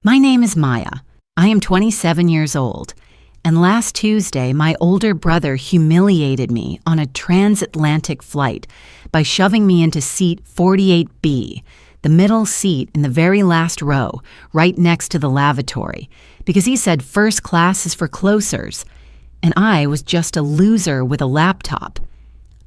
My name is Maya. I am 27 years old, and last Tuesday my older brother humiliated me on a transatlantic flight by shoving me into seat 48B, the middle seat in the very last row, right next to the lavatory, because he said first class is for closers, and I was just a loser with a laptop.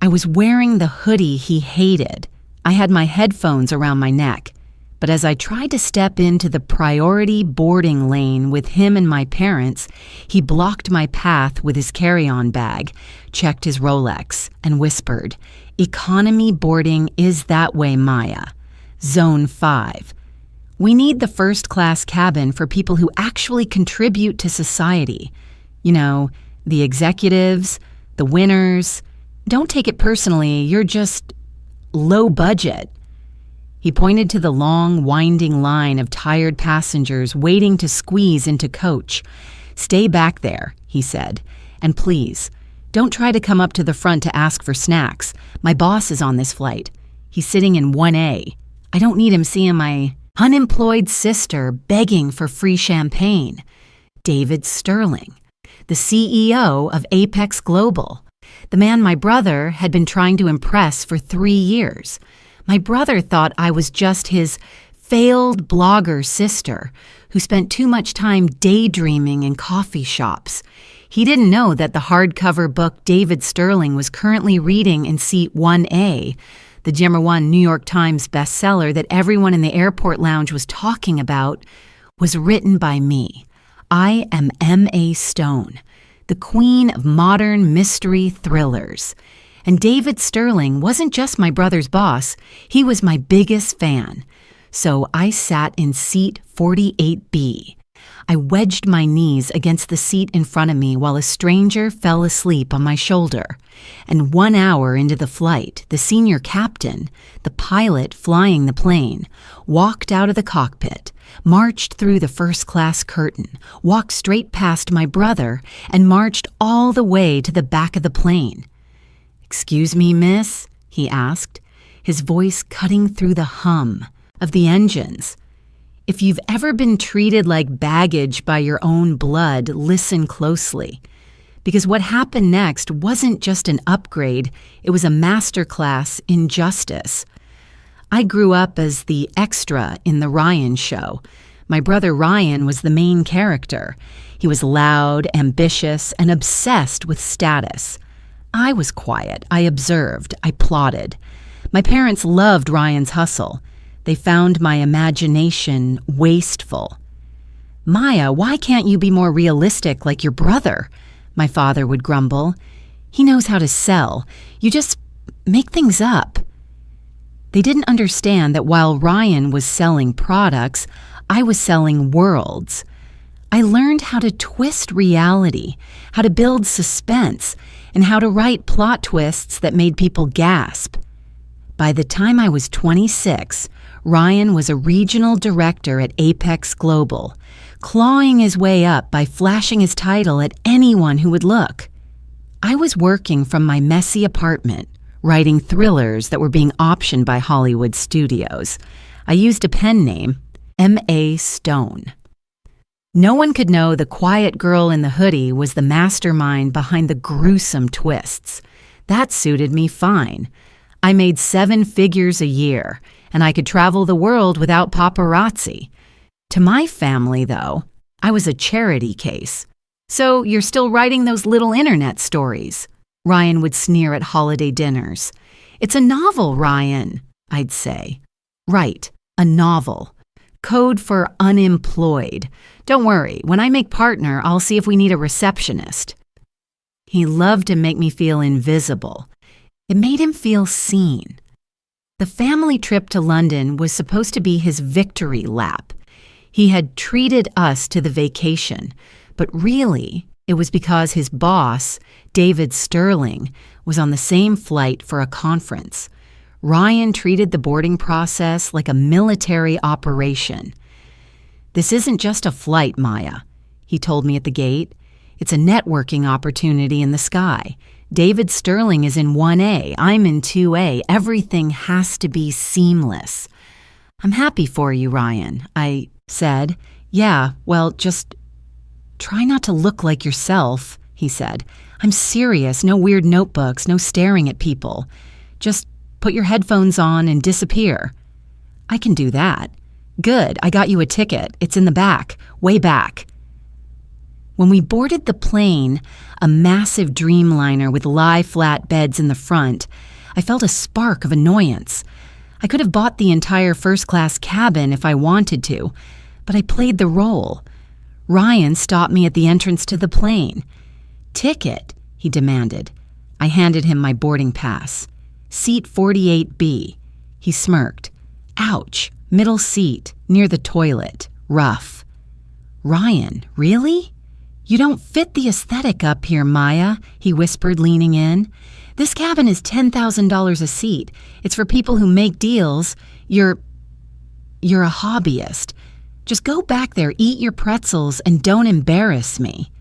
I was wearing the hoodie he hated. I had my headphones around my neck. But as I tried to step into the priority boarding lane with him and my parents, he blocked my path with his carry-on bag, checked his Rolex, and whispered, "Economy boarding is that way, Maya. Zone 5. We need the first-class cabin for people who actually contribute to society. You know, the executives, the winners. Don't take it personally, you're just low budget." He pointed to the long, winding line of tired passengers waiting to squeeze into coach. "Stay back there," he said, "and please, don't try to come up to the front to ask for snacks. My boss is on this flight. He's sitting in 1A. I don't need him seeing my unemployed sister begging for free champagne." David Sterling, the CEO of Apex Global, the man my brother had been trying to impress for 3 years. My brother thought I was just his failed blogger sister who spent too much time daydreaming in coffee shops. He didn't know that the hardcover book David Sterling was currently reading in seat 1A, the #1 New York Times bestseller that everyone in the airport lounge was talking about, was written by me. I am M.A. Stone, the queen of modern mystery thrillers. And David Sterling wasn't just my brother's boss, he was my biggest fan. So I sat in seat 48B. I wedged my knees against the seat in front of me while a stranger fell asleep on my shoulder. And 1 hour into the flight, the senior captain, the pilot flying the plane, walked out of the cockpit, marched through the first-class curtain, walked straight past my brother, and marched all the way to the back of the plane. "Excuse me, miss?" he asked, his voice cutting through the hum of the engines. If you've ever been treated like baggage by your own blood, listen closely. Because what happened next wasn't just an upgrade, it was a masterclass in justice. I grew up as the extra in the Ryan show. My brother Ryan was the main character. He was loud, ambitious, and obsessed with status. I was quiet. I observed. I plotted. My parents loved Ryan's hustle. They found my imagination wasteful. "Maya, why can't you be more realistic like your brother?" my father would grumble. "He knows how to sell. You just make things up." They didn't understand that while Ryan was selling products, I was selling worlds. I learned how to twist reality, how to build suspense, and how to write plot twists that made people gasp. By the time I was 26, Ryan was a regional director at Apex Global, clawing his way up by flashing his title at anyone who would look. I was working from my messy apartment, writing thrillers that were being optioned by Hollywood studios. I used a pen name, M.A. Stone. No one could know the quiet girl in the hoodie was the mastermind behind the gruesome twists. That suited me fine. I made 7 figures a year, and I could travel the world without paparazzi. To my family, though, I was a charity case. "So you're still writing those little internet stories?" Ryan would sneer at holiday dinners. "It's a novel, Ryan," I'd say. "Right, a novel. Code for unemployed. Don't worry, when I make partner, I'll see if we need a receptionist." He loved to make me feel invisible. It made him feel seen. The family trip to London was supposed to be his victory lap. He had treated us to the vacation, but really, it was because his boss, David Sterling, was on the same flight for a conference. Ryan treated the boarding process like a military operation. "This isn't just a flight, Maya," he told me at the gate. "It's a networking opportunity in the sky. David Sterling is in 1A, I'm in 2A. Everything has to be seamless." "I'm happy for you, Ryan," I said, Yeah, well, just try not to look like yourself, he said. I'm serious, no weird notebooks, no staring at people. Just put your headphones on and disappear. I can do that. Good, I got you a ticket. It's in the back, way back. When we boarded the plane, a massive Dreamliner with lie-flat beds in the front, I felt a spark of annoyance. I could have bought the entire first-class cabin if I wanted to, but I played the role. Ryan stopped me at the entrance to the plane. Ticket, he demanded. I handed him my boarding pass. Seat 48B. He smirked. Ouch, middle seat, near the toilet, rough. Ryan, really? You don't fit the aesthetic up here, Maya, he whispered, leaning in. This cabin is $10,000 a seat. It's for people who make deals. You're a hobbyist. Just go back there, eat your pretzels, and don't embarrass me.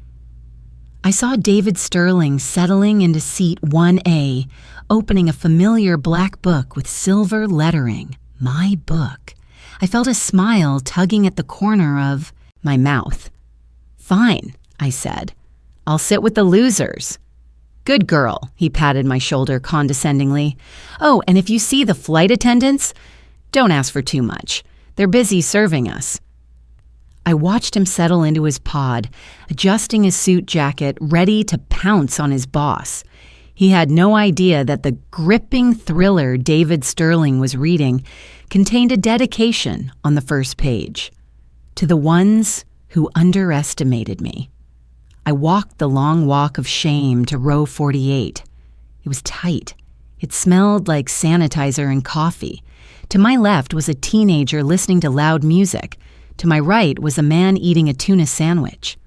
I saw David Sterling settling into seat 1A, opening a familiar black book with silver lettering. My book. I felt a smile tugging at the corner of my mouth. Fine, I said. I'll sit with the losers. Good girl, he patted my shoulder condescendingly. Oh, and if you see the flight attendants, don't ask for too much. They're busy serving us. I watched him settle into his pod, adjusting his suit jacket, ready to pounce on his boss. He had no idea that the gripping thriller David Sterling was reading contained a dedication on the first page. To the ones who underestimated me. I walked the long walk of shame to row 48. It was tight. It smelled like sanitizer and coffee. To my left was a teenager listening to loud music. To my right was a man eating a tuna sandwich.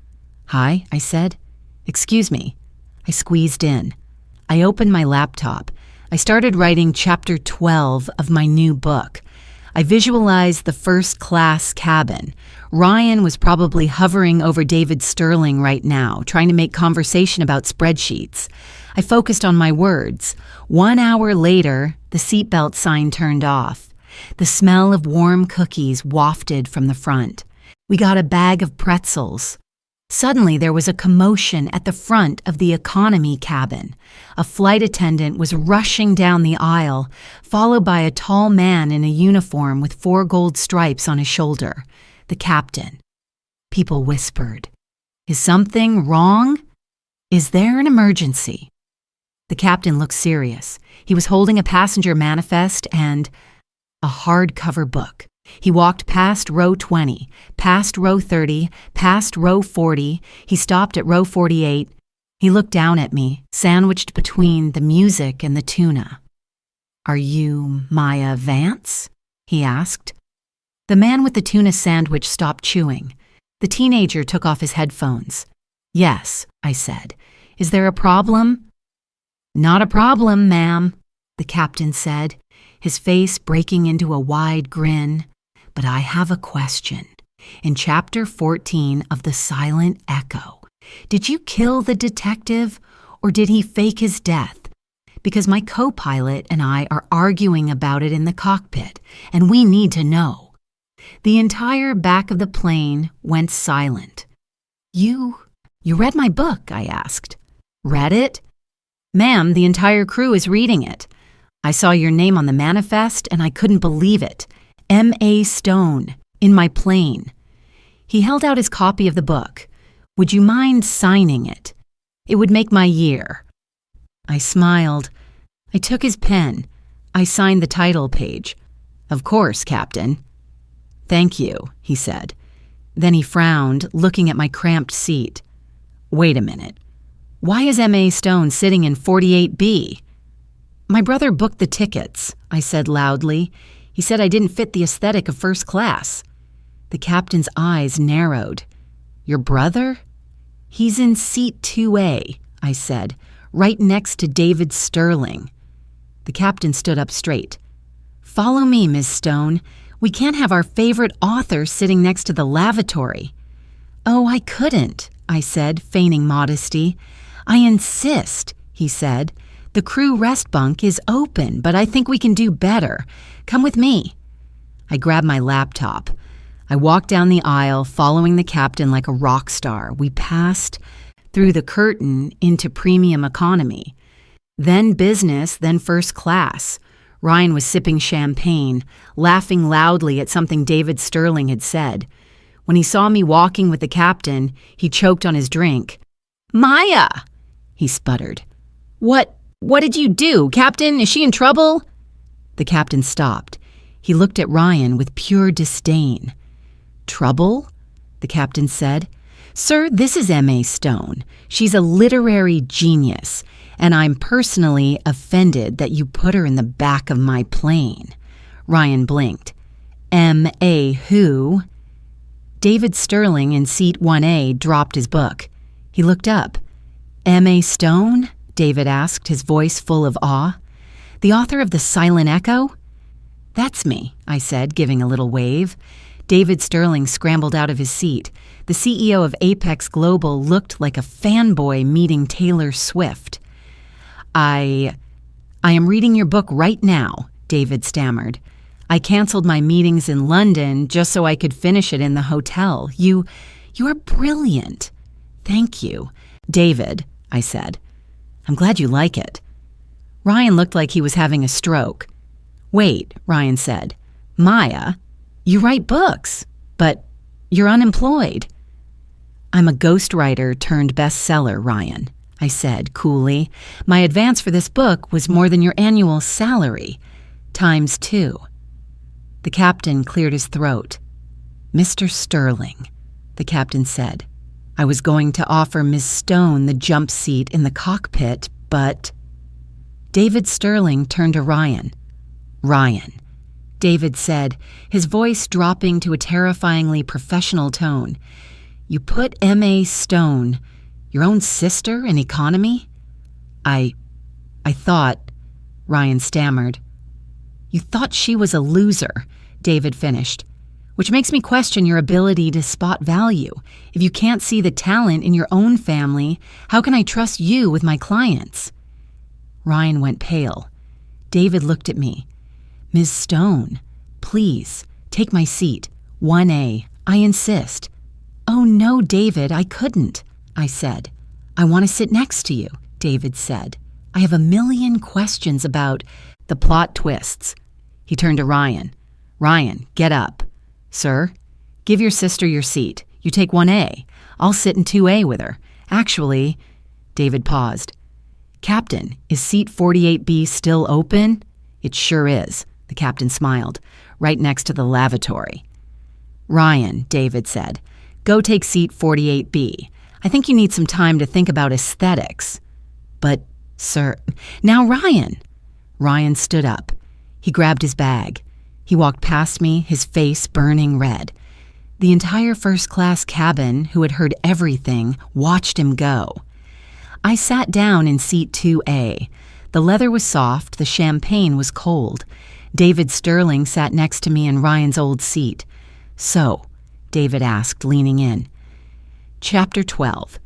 Hi, I said. Excuse me. I squeezed in. I opened my laptop. I started writing chapter 12 of my new book. I visualized the first-class cabin. Ryan was probably hovering over David Sterling right now, trying to make conversation about spreadsheets. I focused on my words. 1 hour later, the seatbelt sign turned off. The smell of warm cookies wafted from the front. We got a bag of pretzels. Suddenly, there was a commotion at the front of the economy cabin. A flight attendant was rushing down the aisle, followed by a tall man in a uniform with 4 gold stripes on his shoulder, the captain. People whispered, "Is something wrong? Is there an emergency?" The captain looked serious. He was holding a passenger manifest and a hardcover book. He walked past row 20, past row 30, past row 40. He stopped at row 48. He looked down at me, sandwiched between the music and the tuna. "Are you Maya Vance?" he asked. The man with the tuna sandwich stopped chewing. The teenager took off his headphones. "Yes," I said. "Is there a problem?" "Not a problem, ma'am," the captain said, his face breaking into a wide grin. "But I have a question. In chapter 14 of The Silent Echo, did you kill the detective or did he fake his death? Because my co-pilot and I are arguing about it in the cockpit, and we need to know." The entire back of the plane went silent. You read my book?" I asked. "Read it?" "Ma'am, the entire crew is reading it. I saw your name on the manifest and I couldn't believe it. M.A. Stone, in my plane." He held out his copy of the book. "Would you mind signing it? It would make my year." I smiled. I took his pen. I signed the title page. "Of course, Captain." "Thank you," he said. Then he frowned, looking at my cramped seat. "Wait a minute. Why is M.A. Stone sitting in 48B? "My brother booked the tickets," I said loudly. "He said I didn't fit the aesthetic of first class." The captain's eyes narrowed. "Your brother?" "He's in seat 2A, I said, right next to David Sterling. The captain stood up straight. "Follow me, Miss Stone. We can't have our favorite author sitting next to the lavatory." "Oh, I couldn't," I said, feigning modesty. "I insist," he said. "The crew rest bunk is open, but I think we can do better. Come with me." I grabbed my laptop. I walked down the aisle, following the captain like a rock star. We passed through the curtain into premium economy. Then business, then first class. Ryan was sipping champagne, laughing loudly at something David Sterling had said. When he saw me walking with the captain, he choked on his drink. "Maya!" he sputtered. What did you do, Captain? Is she in trouble?" The captain stopped. He looked at Ryan with pure disdain. "Trouble?" the captain said. "Sir, this is M.A. Stone. She's a literary genius, and I'm personally offended that you put her in the back of my plane." Ryan blinked. "M.A. who?" David Sterling in seat 1A dropped his book. He looked up. "M.A. Stone?" David asked, his voice full of awe. "The author of The Silent Echo?" "That's me," I said, giving a little wave. David Sterling scrambled out of his seat. The CEO of Apex Global looked like a fanboy meeting Taylor Swift. I am reading your book right now," David stammered. "I canceled my meetings in London just so I could finish it in the hotel. You are brilliant." "Thank you, David," I said. "I'm glad you like it." Ryan looked like he was having a stroke. "Wait," Ryan said. "Maya, you write books, but you're unemployed." "I'm a ghostwriter turned bestseller, Ryan," I said coolly. "My advance for this book was more than your annual salary, times 2. The captain cleared his throat. "Mr. Sterling," the captain said, "I was going to offer Miss Stone the jump seat in the cockpit, but—" David Sterling turned to Ryan. "Ryan," David said, his voice dropping to a terrifyingly professional tone, "you put M.A. Stone, your own sister, in economy?" I thought," Ryan stammered. "You thought she was a loser," David finished. "Which makes me question your ability to spot value. If you can't see the talent in your own family, how can I trust you with my clients?" Ryan went pale. David looked at me. "Ms. Stone, please, take my seat. 1A. I insist." "Oh no, David, I couldn't," I said. "I want to sit next to you," David said. "I have a million questions about the plot twists." He turned to Ryan. "Ryan, get up." "Sir, give your sister your seat. You take 1A. I'll sit in 2A with her. Actually—" David paused. "Captain, is seat 48B still open?" "It sure is," the captain smiled, "right next to the lavatory." "Ryan," David said, "go take seat 48B. I think you need some time to think about aesthetics." "But, sir—" "Now, Ryan!" Ryan stood up. He grabbed his bag. He walked past me, his face burning red. The entire first-class cabin, who had heard everything, watched him go. I sat down in seat 2A. The leather was soft, the champagne was cold. David Sterling sat next to me in Ryan's old seat. "So," David asked, leaning in. Chapter 12.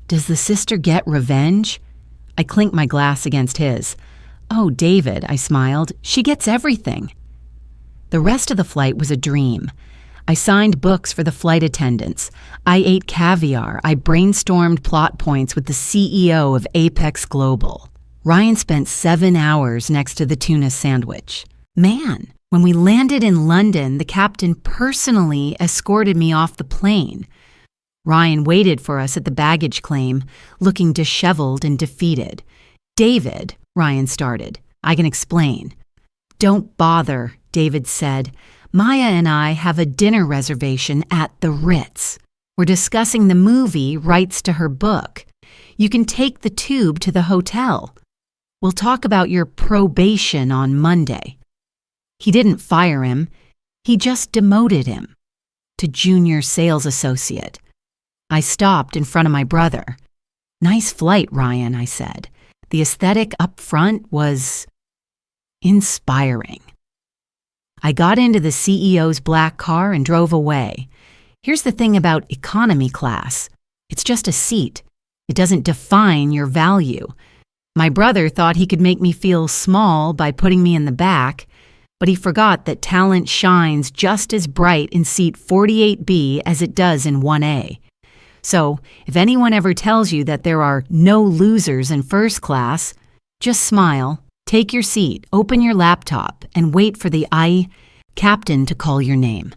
Does the sister get revenge? I clinked my glass against his. "Oh, David," I smiled, "she gets everything." The rest of the flight was a dream. I signed books for the flight attendants. I ate caviar. I brainstormed plot points with the CEO of Apex Global. Ryan spent 7 hours next to the tuna sandwich. Man, when we landed in London, the captain personally escorted me off the plane. Ryan waited for us at the baggage claim, looking disheveled and defeated. "David," Ryan started, "I can explain." "Don't bother," David said. "Maya and I have a dinner reservation at the Ritz. We're discussing the movie rights to her book. You can take the tube to the hotel. We'll talk about your probation on Monday." He didn't fire him. He just demoted him to junior sales associate. I stopped in front of my brother. "Nice flight, Ryan," I said. The aesthetic up front was inspiring. I got into the CEO's black car and drove away. Here's the thing about economy class. It's just a seat. It doesn't define your value. My brother thought he could make me feel small by putting me in the back, But he forgot that talent shines just as bright in seat 48B as it does in 1A. So, if anyone ever tells you that there are no losers in first class, just smile, take your seat, open your laptop, and wait for the captain to call your name.